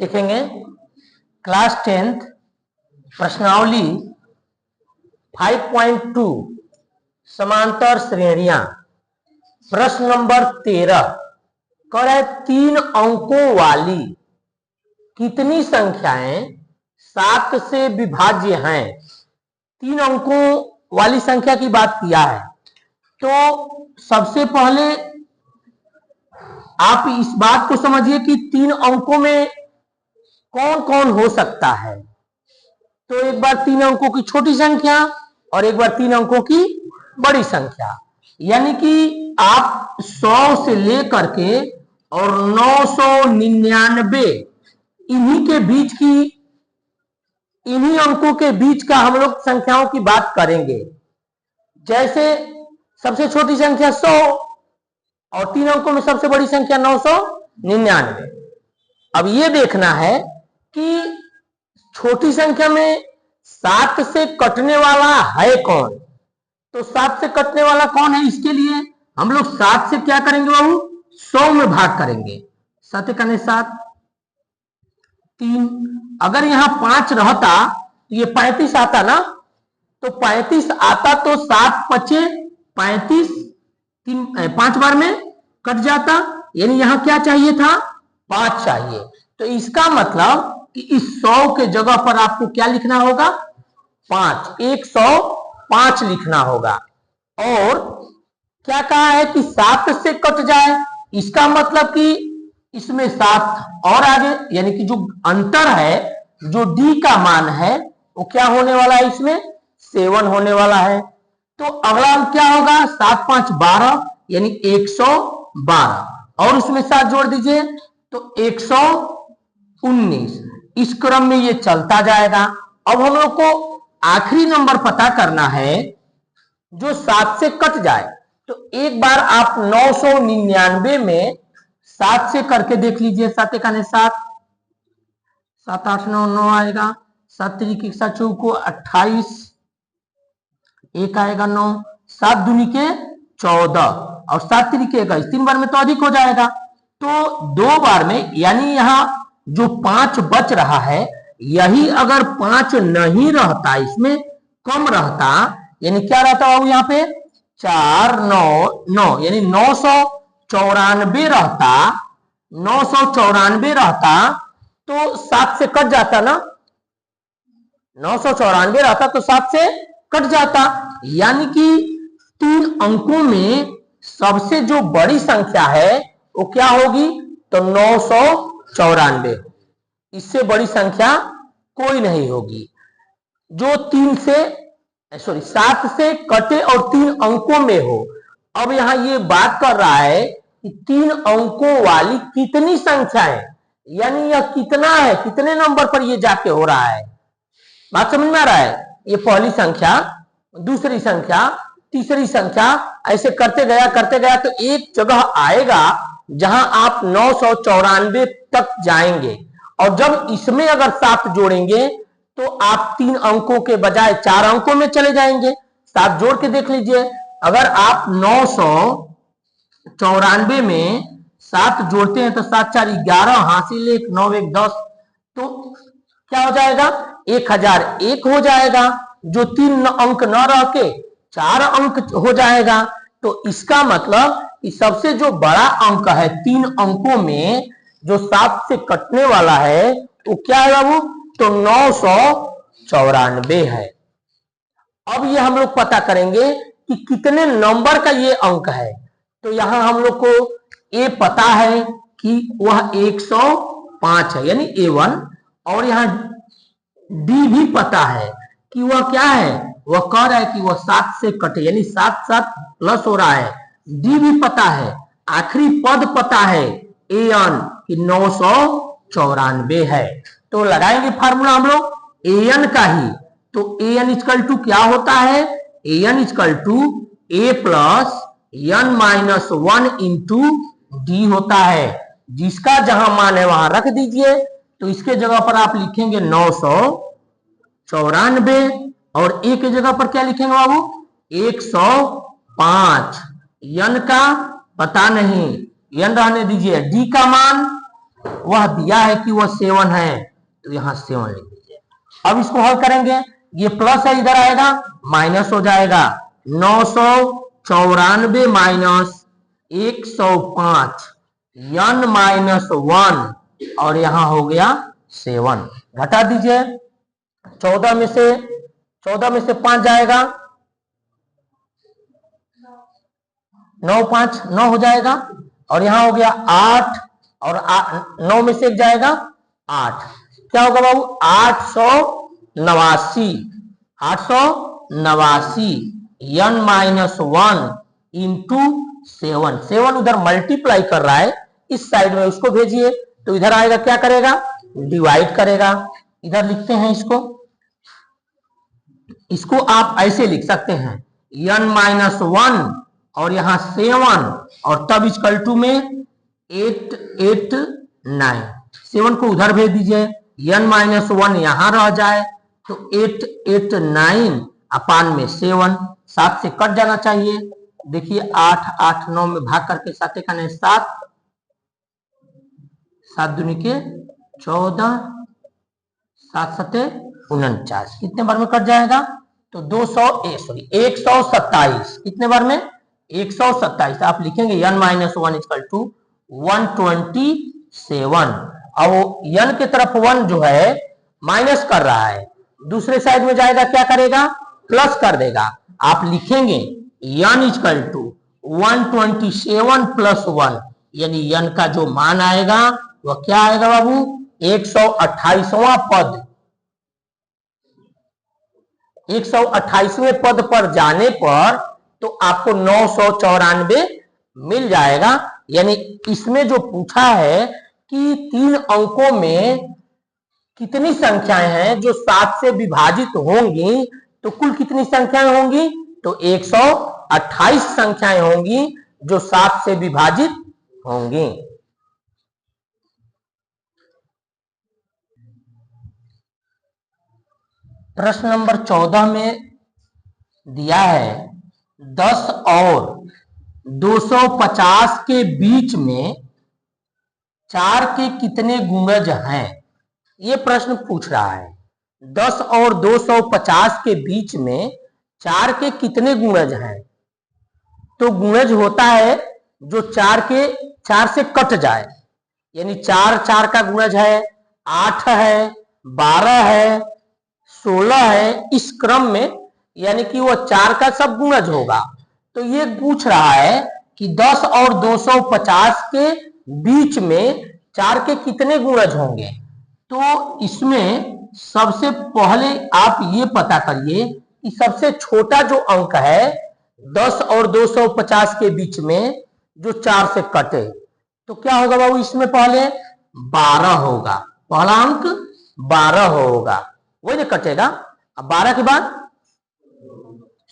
देखेंगे class 10th प्रश्नावली 5.2 समांतर श्रेणियां, प्रश्न नंबर 13 कर है 3 अंकों वाली कितनी संख्याएं 7 से विभाज्य हैं। 3 अंकों वाली संख्या की बात किया है। तो सबसे पहले आप इस बात को समझिए कि 3 अंकों में कौन कौन हो सकता है। तो एक बार 3 अंकों की छोटी संख्या और एक बार 3 अंकों की बड़ी संख्या, यानी कि आप 100 से लेकर के और 999 इन्हीं के बीच की, इन्हीं अंकों के बीच का हम लोग संख्याओं की बात करेंगे। जैसे सबसे छोटी संख्या 100 और 3 अंकों में सबसे बड़ी संख्या 999। अब ये देखना है कि छोटी संख्या में 7 से कटने वाला है कौन। तो 7 से कटने वाला कौन है, इसके लिए हम लोग 7 से क्या करेंगे बाबू, 100 में भाग करेंगे। 7 कने 7, 3। अगर यहां 5 रहता तो ये 35 आता ना, तो 35 आता तो 7 पचे 35, 5 बार में कट जाता, यानी यहां क्या चाहिए था, 5 चाहिए। तो इसका मतलब कि इस 100 के जगह पर आपको क्या लिखना होगा, 5, 105 लिखना होगा। और क्या कहा है कि 7 से कट जाए, इसका मतलब कि इसमें 7 और आगे, यानी कि जो अंतर है, जो डी का मान है वो क्या होने वाला है, इसमें 7 होने वाला है। तो अगला क्या होगा, 7 5 12, यानी 112 और उसमें 7 जोड़ दीजिए तो 119। इस क्रम में ये चलता जाएगा। अब हम लोग को आखिरी नंबर पता करना है जो 7 से कट जाए। तो एक बार आप 999 में 7 से करके देख लीजिए। 7 एकाने 7, 7 8 9 9 आएगा, 7 3 7 चौको 28, 1 आएगा 9, 7 दूनी के 14 और 7 3 के 21, 3 बार में तो अधिक हो जाएगा। तो 2 बार में, यानी यहां जो 5 बच रहा है, यही अगर 5 नहीं रहता, इसमें कम रहता, यानी क्या रहता बाबू यहाँ पे 4 9 9, यानी 994 रहता, 994 रहता तो 7 से कट जाता ना, 994 रहता तो 7 से कट जाता। यानी कि 3 अंकों में सबसे जो बड़ी संख्या है वो क्या होगी, तो 994। इससे बड़ी संख्या कोई नहीं होगी जो 7 से कटे और 3 अंकों में हो। अब यहां ये बात कर रहा है कि 3 अंकों वाली कितनी संख्या है, यानी यह कितना है, कितने नंबर पर ये जाके हो रहा है। बात समझ में आ रहा है। ये पहली संख्या, दूसरी संख्या, तीसरी संख्या, ऐसे करते गया तो एक जगह आएगा जहां आप 994 तक जाएंगे। और जब इसमें अगर 7 जोड़ेंगे तो आप 3 अंकों के बजाय 4 अंकों में चले जाएंगे। 7 जोड़ के देख लीजिए, अगर आप 994 में 7 जोड़ते हैं तो 7 4 11, हासिल 1 9 1 10, तो क्या हो जाएगा, 1001 हो जाएगा, जो 3 अंक न रह के 4 अंक हो जाएगा। तो इसका मतलब कि सबसे जो बड़ा अंक है 3 अंकों में, जो 7 से कटने वाला है, वो क्या है बाबू, तो 994 है। अब ये हम लोग पता करेंगे कि कितने नंबर का ये अंक है। तो यहां हम लोग को ए पता है कि वह 105 है, यानी A1, और यहां डी भी पता है कि वह क्या है, वह कह रहा है कि वह 7 से कटे, यानी 7 7 प्लस हो रहा है। डी भी पता है, आखिरी पद पता है एन कि 994 है। तो लगाएंगे फार्मूला हम लोग एन का ही। तो एन इक्वल टू क्या होता है, n equal to A plus N minus 1 into d होता है। जिसका जहां मान है वहां रख दीजिए। तो इसके जगह पर आप लिखेंगे 994 और ए के जगह पर क्या लिखेंगे बाबू, 105। एन का पता नहीं, एन रहने दीजिए, डी का मान वह दिया है कि वह 7 है, तो यहां 7 लिख दीजिए। अब इसको हल करेंगे, ये प्लस है इधर आएगा माइनस हो जाएगा, 994 माइनस 105 n माइनस 1 और यहां हो गया 7। घटा दीजिए, 14 में से 5 जाएगा, 9 5 9 हो जाएगा, और यहां हो गया 8 और 9 में से 1 जाएगा 8, क्या होगा बाबू 889 n माइनस 1 इंटू 7 उधर मल्टीप्लाई कर रहा है, इस साइड में उसको भेजिए, तो इधर आएगा क्या करेगा, डिवाइड करेगा। इधर लिखते हैं इसको आप ऐसे लिख सकते हैं n माइनस 1 और यहां 7 और तब इक्वल टू में 889, 7 को उधर भेज दीजिए, n माइनस 1 यहां रह जाए तो 889 अपान में 7, 7 से कट जाना चाहिए। देखिए 8 8 9 में भाग करके 7 का नहीं 7, 7 दूनी के 14, 7 7 49, कितने बार में कट जाएगा, तो 127, कितने बार में 127, आप लिखेंगे n माइनस 1 इक्वल टू 127। अब n की तरफ 1 जो है माइनस कर रहा है, दूसरे साइड में जाएगा क्या करेगा, प्लस कर देगा। आप लिखेंगे n इक्वल टू 127 प्लस 1, यानी n का जो मान आएगा वह क्या आएगा बाबू, 128वां पद। 128वें पद पर जाने पर तो आपको 994 मिल जाएगा। यानी इसमें जो पूछा है कि 3 अंकों में कितनी संख्याएं हैं जो 7 से विभाजित होंगी, तो कुल कितनी संख्याएं होंगी, तो 128 संख्याएं होंगी जो 7 से विभाजित होंगी। प्रश्न नंबर 14 में दिया है 10 और 250 के बीच में 4 के कितने गुणज हैं, ये प्रश्न पूछ रहा है। 10 और 250 के बीच में 4 के कितने गुणज हैं, तो गुणज होता है जो 4 से कट जाए, यानी 4 4 का गुणज है, 8 है, 12 है, 16 है, इस क्रम में, यानी कि वो 4 का सब गुणज होगा। तो ये पूछ रहा है कि 10 और 250 के बीच में 4 के कितने गुणज होंगे। तो इसमें सबसे पहले आप ये पता करिए कि सबसे छोटा जो अंक है 10 और 250 के बीच में जो 4 से कटे, तो क्या होगा बाबू, इसमें पहले 12 होगा, पहला अंक 12 होगा, वही ना कटेगा। अब 12 के बाद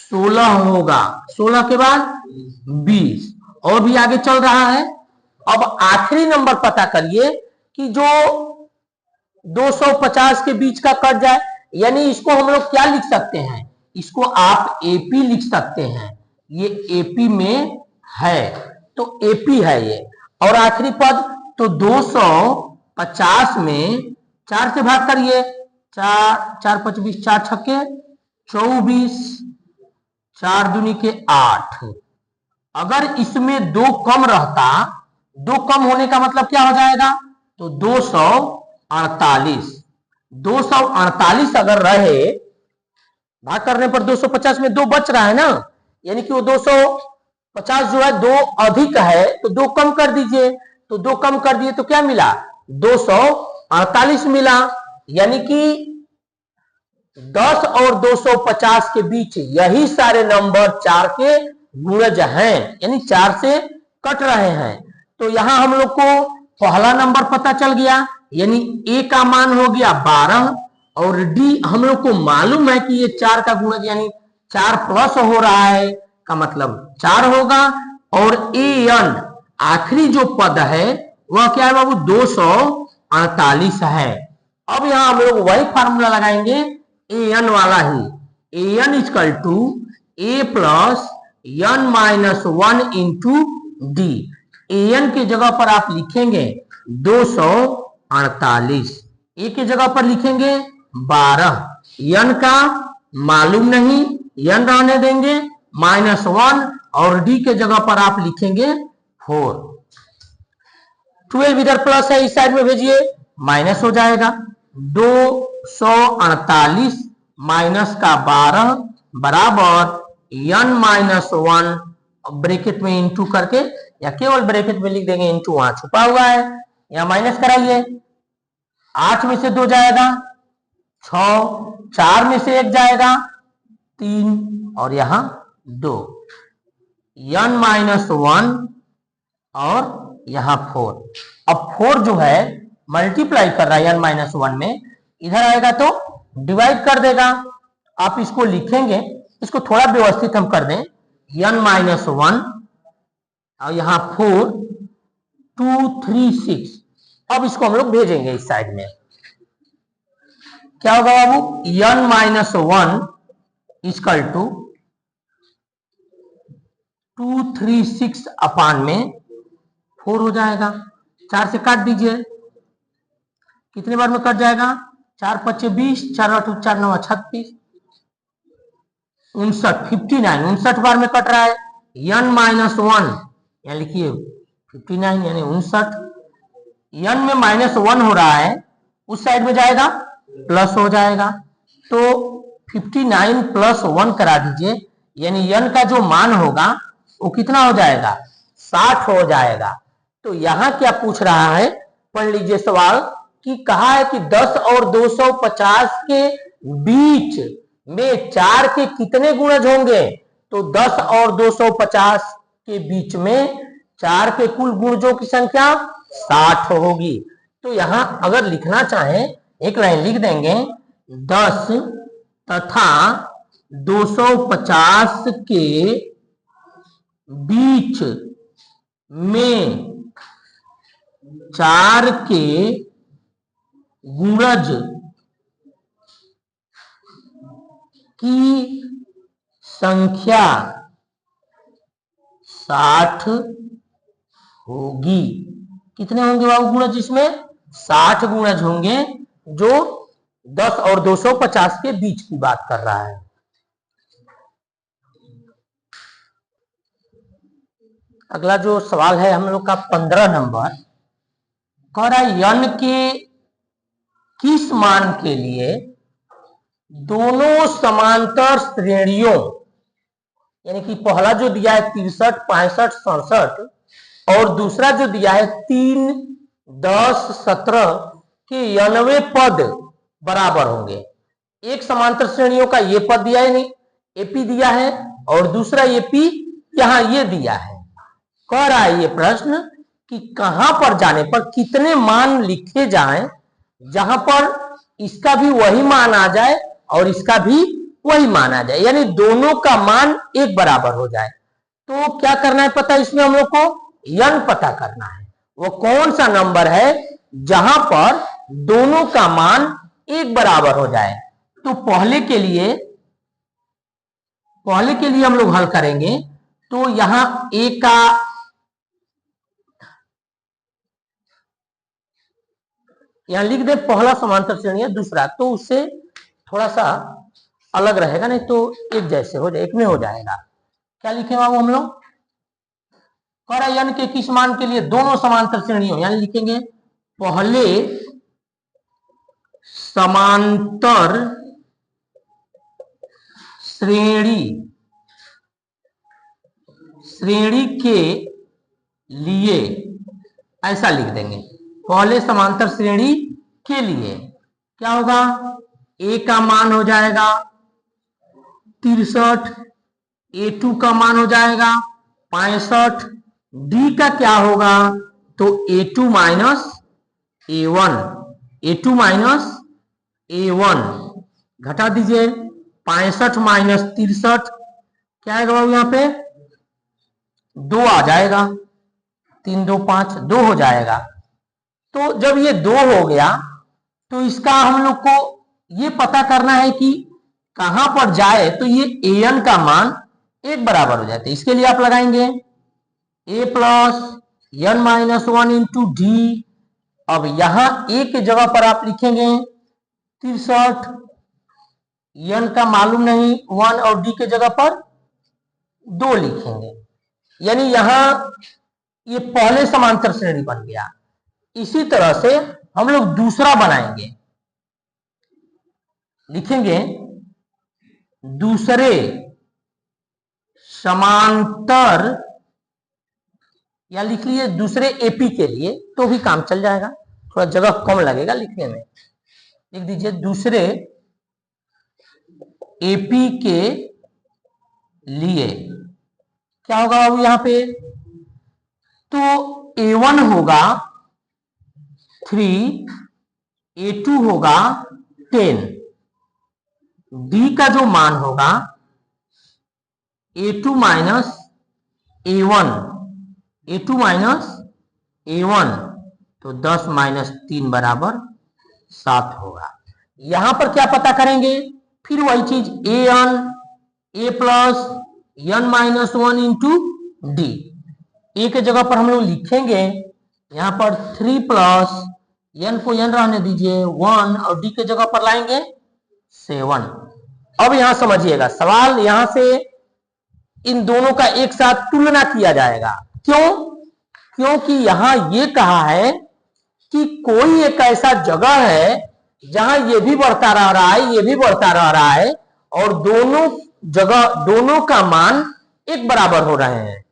16 होगा, 16 के बाद 20, और भी आगे चल रहा है। अब आखिरी नंबर पता करिए कि जो 250 के बीच का कट जाए, यानी इसको हम लोग क्या लिख सकते हैं, इसको आप एपी लिख सकते हैं, ये एपी में है, तो एपी है ये। और आखिरी पद तो 250 में 4 से भाग करिए, 4 4 5 20, 4 छक्के 24, 4 दूनी के 8। अगर इसमें 2 कम रहता, 2 कम होने का मतलब क्या हो जाएगा, तो 248, 248 अगर रहे, भाग करने पर 250 में 2 बच रहा है ना, यानी कि वो 250 जो है 2 अधिक है, तो 2 कम कर दीजिए, तो 2 कम कर दिए तो क्या मिला, 248 मिला। यानी कि 10 और 250 के बीच यही सारे नंबर 4 के गुणज हैं, यानी 4 से कट रहे हैं। तो यहां हम लोग को पहला नंबर पता चल गया, यानी ए का मान हो गया 12, और डी हम लोग को मालूम है कि ये 4 का गुणज यानी 4 प्लस हो रहा है, का मतलब 4 होगा। और ए एन आखिरी जो पद है वह क्या है बाबू, 248 है। अब यहां हम लोग वही फार्मूला लगाएंगे ए एन वाला ही, A N equal to A plus N minus 1 into D. A N की जगह पर आप लिखेंगे 248। ए की जगह पर लिखेंगे 12, n का मालूम नहीं, n रहने देंगे, -1 और d के जगह पर आप लिखेंगे 4। 12 इधर प्लस है, इस साइड में भेजिए, माइनस हो जाएगा। 248 माइनस का 12 बराबर n-1, ब्रैकेट में इंटू करके या केवल ब्रैकेट में लिख देंगे, इंटू वहां छुपा हुआ है, यहां माइनस कराइए। 8 में से 2 जाएगा 6, 4 में से 1 जाएगा 3 और यहां 2, n-1 और यहां 4। अब 4 जो है मल्टीप्लाई कर रहा है n-1 में, इधर आएगा तो डिवाइड कर देगा। आप इसको लिखेंगे, इसको थोड़ा व्यवस्थित हम कर दें, n-1 और यहां 4, 2, 3, 6। अब इसको हम लोग भेजेंगे इस साइड में, क्या होगा बाबू, n-1 इक्वल टू 236 अपान में 4 हो जाएगा। 4 से काट दीजिए, कितने बार में कट जाएगा, 4 × 5 = 20, 4 × 8 = 4 × 9 = 36, 59 बार में कट रहा है। n-1 यहाँ लिखिए 59 यानी 59, n में -1 हो रहा है, उस साइड में जाएगा प्लस हो जाएगा, तो 59 + 1 करा दीजिए, यानी n का जो मान होगा वो कितना हो जाएगा, 60 हो जाएगा। तो यहां क्या पूछ रहा है, पढ़ लीजिए सवाल, कि कहा है कि 10 और 250 के बीच में 4 के कितने गुणज होंगे, तो 10 और 250 के बीच में 4 के कुल गुणजों की संख्या 60 होगी। तो यहां अगर लिखना चाहें, एक लाइन लिख देंगे, 10 तथा 250 के बीच में 4 के गुणज की संख्या 60 होगी। कितने होंगे बाबू गुणज, इसमें 60 गुणज होंगे, जो 10 और 250 के बीच की बात कर रहा है। अगला जो सवाल है हम लोग का 15 नंबर, कह रहा है n के किस मान के लिए दोनों समांतर श्रेणियों, यानी कि पहला जो दिया है 63, 65, 67 और दूसरा जो दिया है 3, 10, 17 के 90 पद बराबर होंगे। एक समांतर श्रेणियों का ये पद दिया है, नहीं एपी दिया है, और दूसरा एपी यहां ये दिया है। कह रहा है ये प्रश्न कि कहां पर जाने पर कितने मान लिखे जाएं जहां पर इसका भी वही मान आ जाए और इसका भी वही मान आ जाए, यानी दोनों का मान एक बराबर हो जाए। तो क्या करना है पता है इसमें हम लोग को, n पता करना है, वो कौन सा नंबर है जहां पर दोनों का मान एक बराबर हो जाए। तो पहले के लिए हम लोग हल करेंगे, तो यहां a का यहां लिख दे पहला समांतर श्रेणी है, दूसरा तो उससे थोड़ा सा अलग रहेगा, नहीं तो एक जैसे हो जाए, एक में हो जाएगा। क्या लिखे बाबू हम लोग, कह रहा n के किस मान के लिए दोनों समांतर श्रेणियों, यानी लिखेंगे पहले समांतर श्रेणी के लिए, ऐसा लिख देंगे, पहले समांतर श्रेणी के लिए क्या होगा, a का मान हो जाएगा 63, a2 का मान हो जाएगा 65, d का क्या होगा, तो a2 माइनस a1 घटा दीजिए, 65 माइनस 63 क्या आएगा बाबू, यहां पे 2 आ जाएगा, 3, 2, 5, 2 हो जाएगा। तो जब ये 2 हो गया तो इसका हम लोग को ये पता करना है कि कहां पर जाए तो ये an का मान एक बराबर हो जाए। तो इसके लिए आप लगाएंगे a + n - 1 × d अब यहां ए के जगह पर आप लिखेंगे 63, n का मालूम नहीं, 1 और d के जगह पर 2 लिखेंगे, यानी यहां ये पहले समांतर श्रेणी बन गया। इसी तरह से हम लोग दूसरा बनाएंगे, लिखेंगे दूसरे समांतर, या लिख लिए दूसरे एपी के लिए, तो भी काम चल जाएगा, थोड़ा जगह कम लगेगा लिखने में। लिख दीजिए दूसरे एपी के लिए क्या होगा बाबू यहां पे, तो A1 होगा 3, A2 होगा 10, D का जो मान होगा A2 minus A1, A2 minus A1, तो 10 माइनस 3 बराबर 7 होगा। यहां पर क्या पता करेंगे, फिर वही चीज A plus n minus 1 into D. A के जगह पर हम लोग लिखेंगे यहां पर 3 प्लस n को n रहने दीजिए 1, और डी के जगह पर लाएंगे 7। अब यहां समझिएगा सवाल, यहां से इन दोनों का एक साथ तुलना किया जाएगा। क्यों? क्योंकि यहां ये कहा है कि कोई एक ऐसा जगह है जहां ये भी बढ़ता रह रहा है, ये भी बढ़ता रह रहा है, और दोनों जगह दोनों का मान एक बराबर हो रहे हैं।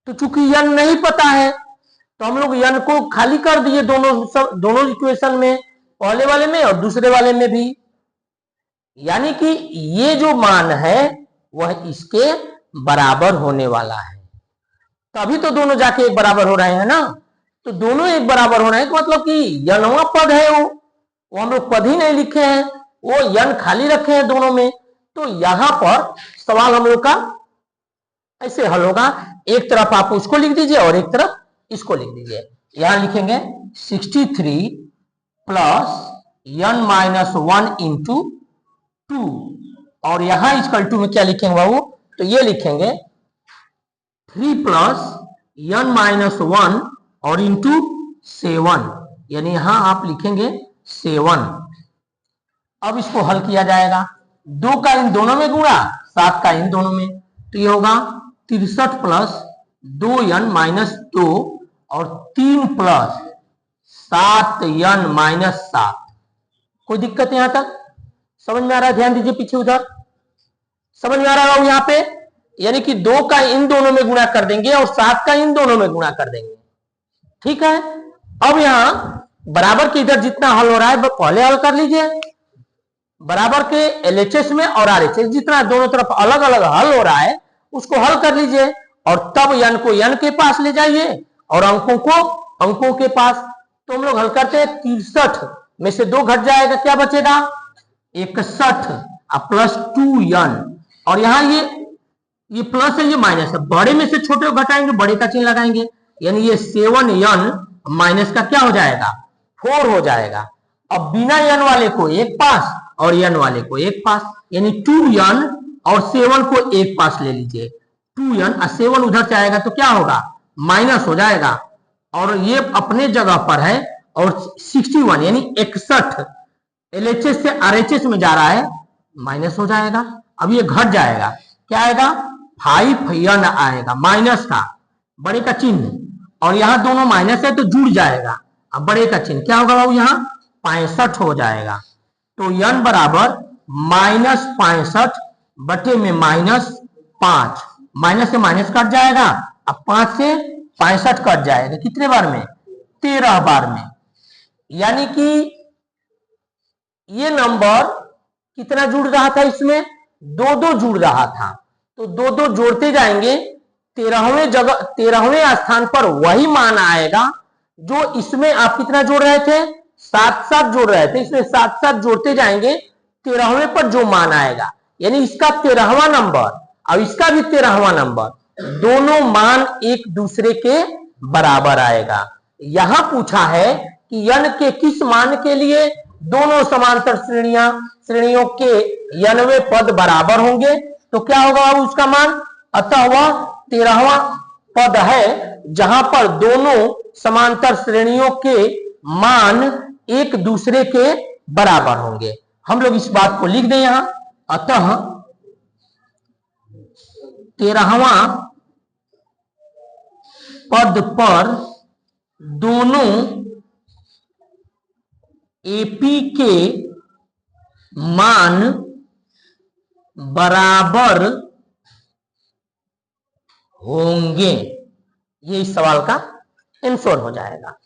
तो चूंकि n नहीं पता है तो हम लोग n को खाली कर दिए दोनों इक्वेशन में, पहले वाले में और दूसरे वाले में भी, यानी कि ये जो मान है वह इसके बराबर होने वाला है। तभी तो दोनों जाके एक बराबर हो रहे हैं ना। तो दोनों एक बराबर हो रहे हैं तो मतलब कि n पद है वो हम लोग पद ही नहीं लिखे हैं, वो n खाली रखे हैं दोनों में। तो यहां पर सवाल हम लोग का ऐसे हल होगा, एक तरफ आप उसको लिख दीजिए और एक तरफ इसको लिख दीजिए। यहां लिखेंगे 63 प्लस n माइनस 1 इंटू 2, और यहां इक्वल टू में क्या लिखेंगे बाबू, तो ये लिखेंगे 3 प्लस n माइनस 1 और इंटू 7, यानी यहां आप लिखेंगे 7। अब इसको हल किया जाएगा, 2 का इन दोनों में गुणा, 7 का इन दोनों में, तो ये होगा 63 प्लस 2n माइनस 2 और 3 प्लस 7n माइनस 7। कोई दिक्कत यहां तक समझ में आ रहा है? ध्यान दीजिए पीछे उधर, समझ में आ रहा है यहां पे, यानी कि 2 का इन दोनों में गुणा कर देंगे और 7 का इन दोनों में गुणा कर देंगे। ठीक है, अब यहां बराबर के इधर जितना हल हो रहा है पहले हल कर लीजिए, बराबर के LHS में और RHS जितना दोनों तरफ अलग अलग हल हो रहा है उसको हल कर लीजिए, और तब n को n के पास ले जाइए और अंकों को अंकों के पास। तो हम लोग हल करते हैं, 63 में से 2 घट जाएगा, क्या बचेगा 61 प्लस 2n, और यहां ये प्लस है ये माइनस है, बड़े में से छोटे को घटाएंगे बड़े का चिन्ह लगाएंगे, यानी ये 7n माइनस का क्या हो जाएगा 4 हो जाएगा। अब बिना n वाले को एक पास और n वाले को एक पास, यानी 2n और 7 को एक पास ले लीजिए, 2n और 7 उधर से आएगा तो क्या होगा माइनस हो जाएगा, और ये अपने जगह पर है, और 61 यानी 61 LHS से RHS में जा रहा है, माइनस हो जाएगा। अब ये घट जाएगा, क्या आएगा 5n आएगा माइनस का, बड़े का चिन्ह, और यहां दोनों माइनस है तो जुड़ जाएगा, अब बड़े का चिन्ह क्या होगा बाबू यहां 65 हो जाएगा। तो n बराबर माइनस 65 बटे में माइनस 5, माइनस से माइनस कट जाएगा, अब 5 से 65 कट जाएगा, कितने बार में 13 बार में, यानी कि ये नंबर कितना जुड़ रहा था, इसमें 2 जुड़ रहा था, तो 2 जोड़ते जाएंगे, 13वें स्थान पर वही मान आएगा जो इसमें आप कितना जोड़ रहे थे 7 जोड़ रहे थे, इसमें 7 जोड़ते जाएंगे, 13वें पर जो मान आएगा, यानी इसका 13वां नंबर और इसका भी 13वां नंबर, दोनों मान एक दूसरे के बराबर आएगा। यहां पूछा है कि n के किस मान के लिए दोनों समांतर श्रेणियों के 90वें पद बराबर होंगे, तो क्या होगा उसका मान, अतः वह 13वां पद है जहां पर दोनों समांतर श्रेणियों के मान एक दूसरे के बराबर होंगे। हम लोग इस बात को लिख दें यहां। अतः 13वां पद पर दोनों एपी के मान बराबर होंगे। ये इस सवाल का आंसर हो जाएगा।